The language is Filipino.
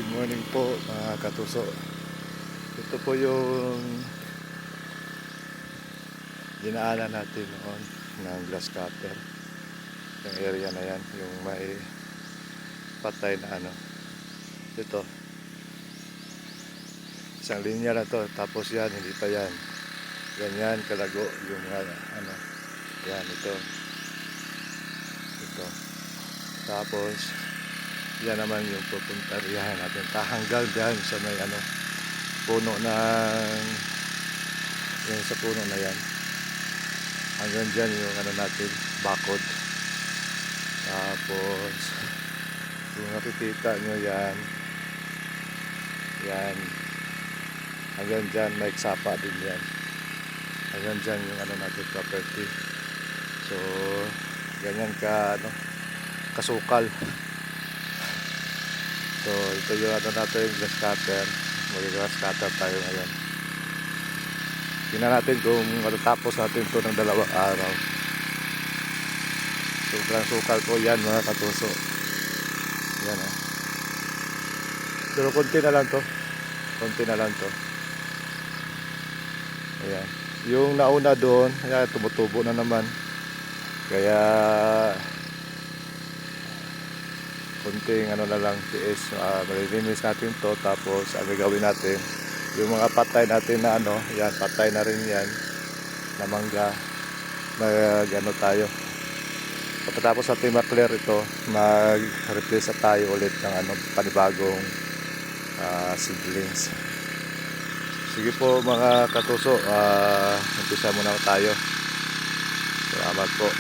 Good morning po mga katuso. Ito po yung dinaanan natin noon ng glass cutter. Yung area na yan, yung may patay na ano. Ito. Isang linya na to. Tapos yan, hindi pa yan. Ganyan kalago yung ano. Yan, ito. Ito. Tapos, yan naman yung pupunta riyan natin. Hanggang dyan sa may ano, puno ng yung sa puno na yan. Hanggang dyan yung ano natin, bakod. Tapos kung nakikita nyo yan, yan, hanggang dyan may sapa din yan. Hanggang dyan yung ano natin property. So ganyan ka ano, kasukal. So ito yung ano natin, glass cutter. Mag-glass cutter tayo ngayon. Tingnan natin kung matatapos natin ito ng 2 araw. Sobrang sukal ko yan mga katuso. Yan o. Pero konti na lang to. Konti na lang to. Ayan. Yung nauna doon, ayan, tumutubo na naman. Kaya konting ano na lang tiis. Malilinis natin to. Tapos ang gagawin natin, yung mga patay natin na ano, yan, patay na rin yan. Na mangga. Mag ano tayo. Pagkatapos natin ma-clear ito, mag-replace tayo ulit ng ano, panibagong seedlings. Sige po mga katuso, umpisa muna tayo. Salamat po.